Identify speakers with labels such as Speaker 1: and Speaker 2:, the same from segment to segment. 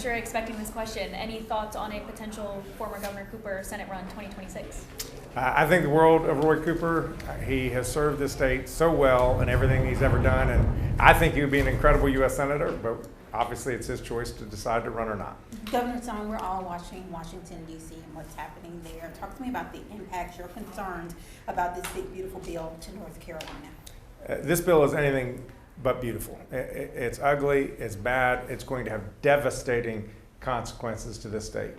Speaker 1: sure expecting this question. Any thoughts on a potential former Governor Cooper Senate run 2026?
Speaker 2: I think the world of Roy Cooper. He has served this state so well in everything he's ever done, and I think he would be an incredible U.S. Senator, but obviously it's his choice to decide to run or not.
Speaker 3: Governor Stein, we're all watching Washington, D.C. and what's happening there. Talk to me about the impacts, your concerns about this big, beautiful bill to North Carolina.
Speaker 2: This bill is anything but beautiful. It's ugly, it's bad, it's going to have devastating consequences to this state.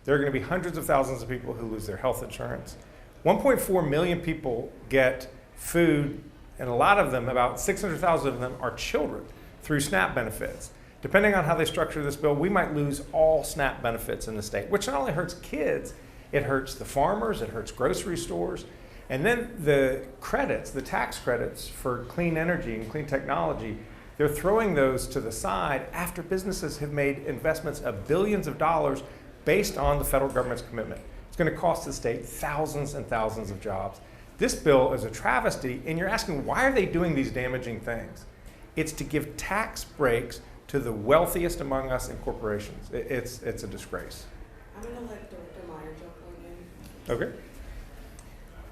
Speaker 2: There are going to be hundreds of thousands of people who lose their health insurance. 1.4 million people get food, and a lot of them, about 600,000 of them, are children through SNAP benefits. Depending on how they structure this bill, we might lose all SNAP benefits in the state, which not only hurts kids, it hurts the farmers, it hurts grocery stores. And then the credits, the tax credits for clean energy and clean technology, they're throwing those to the side after businesses have made investments of billions of dollars based on the federal government's commitment. It's going to cost the state thousands and thousands of jobs. This bill is a travesty, and you're asking, why are they doing these damaging things? It's to give tax breaks to the wealthiest among us and corporations. It's a disgrace.
Speaker 4: I'm going to let Director Meyer jump in.
Speaker 2: Okay.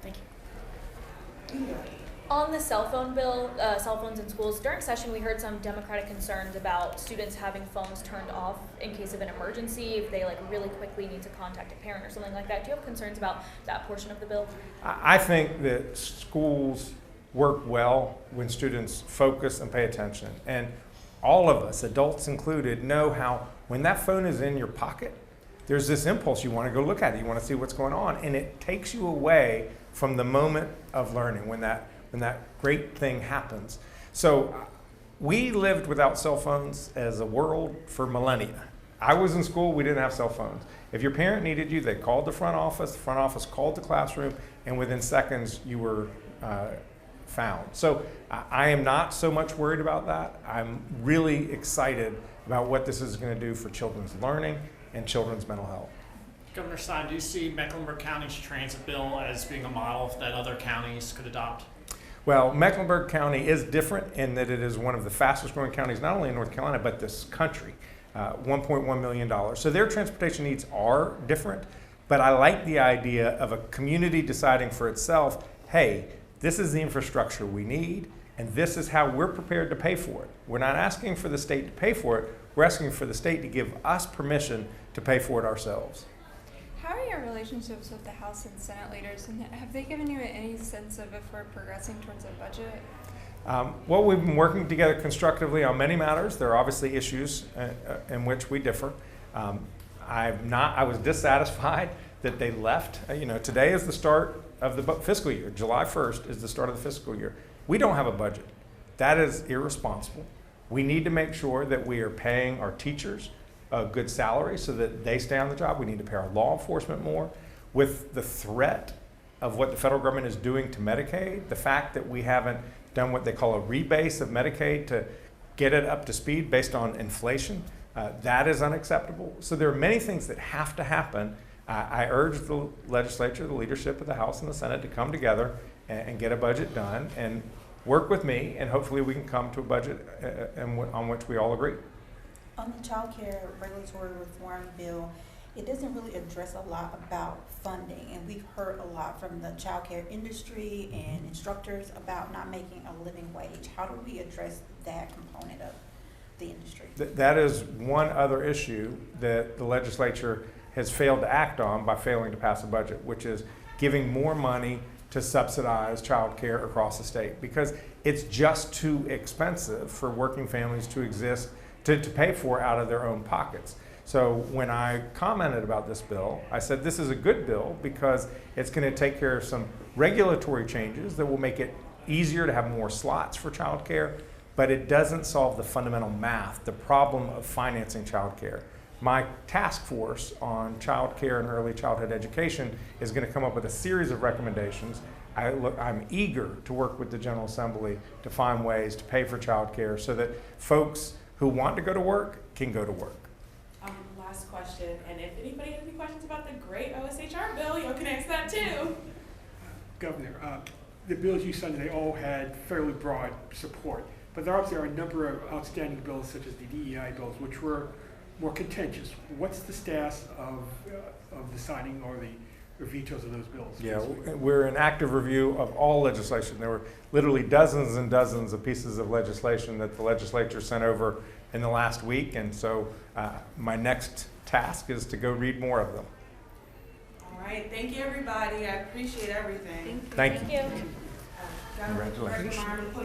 Speaker 1: Thank you. On the cell phone bill, cell phones in schools, during session we heard some Democratic concerns about students having phones turned off in case of an emergency, if they really quickly need to contact a parent or something like that. Do you have concerns about that portion of the bill?
Speaker 2: I think that schools work well when students focus and pay attention. And all of us, adults included, know how when that phone is in your pocket, there's this impulse, you want to go look at it, you want to see what's going on, and it takes you away from the moment of learning when that great thing happens. So we lived without cell phones as a world for millennia. I was in school, we didn't have cell phones. If your parent needed you, they called the front office called the classroom, and within seconds you were found. So I am not so much worried about that. I'm really excited about what this is going to do for children's learning and children's mental health.
Speaker 5: Governor Stein, do you see Mecklenburg County's transit bill as being a model that other counties could adopt?
Speaker 2: Well, Mecklenburg County is different in that it is one of the fastest growing counties, not only in North Carolina, but this country, $1.1 million. So their transportation needs are different, but I like the idea of a community deciding for itself, hey, this is the infrastructure we need, and this is how we're prepared to pay for it. We're not asking for the state to pay for it, we're asking for the state to give us permission to pay for it ourselves.
Speaker 6: How are your relationships with the House and Senate leaders, and have they given you any sense of if we're progressing towards a budget?
Speaker 2: Well, we've been working together constructively on many matters. There are obviously issues in which we differ. I was dissatisfied that they left. Today is the start of the fiscal year. July 1st is the start of the fiscal year. We don't have a budget. That is irresponsible. We need to make sure that we are paying our teachers a good salary so that they stay on the job. We need to pay our law enforcement more. With the threat of what the federal government is doing to Medicaid, the fact that we haven't done what they call a rebase of Medicaid to get it up to speed based on inflation, that is unacceptable. So there are many things that have to happen. I urge the legislature, the leadership of the House and the Senate to come together and get a budget done and work with me, and hopefully we can come to a budget on which we all agree.
Speaker 3: On the child care regulatory reform bill, it doesn't really address a lot about funding, and we've heard a lot from the child care industry and instructors about not making a living wage. How do we address that component of the industry?
Speaker 2: That is one other issue that the legislature has failed to act on by failing to pass a budget, which is giving more money to subsidize child care across the state, because it's just too expensive for working families to exist to pay for out of their own pockets. So when I commented about this bill, I said this is a good bill because it's going to take care of some regulatory changes that will make it easier to have more slots for child care, but it doesn't solve the fundamental math, the problem of financing child care. My task force on child care and early childhood education is going to come up with a series of recommendations. I'm eager to work with the General Assembly to find ways to pay for child care so that folks who want to go to work can go to work.
Speaker 4: Last question, and if anybody has any questions about the great OSHR bill, y'all can ask that too.
Speaker 7: Governor, the bills you signed, they all had fairly broad support, but there obviously are a number of outstanding bills such as the DEI bills, which were more contentious. What's the status of the signing or the vetoes of those bills?
Speaker 2: Yeah, we're in active review of all legislation. There were literally dozens and dozens of pieces of legislation that the legislature sent over in the last week, and so my next task is to go read more of them.
Speaker 4: All right, thank you, everybody. I appreciate everything.
Speaker 2: Thank you.
Speaker 1: Thank you.
Speaker 4: Governor,
Speaker 2: Congratulations.
Speaker 4: Director Martin,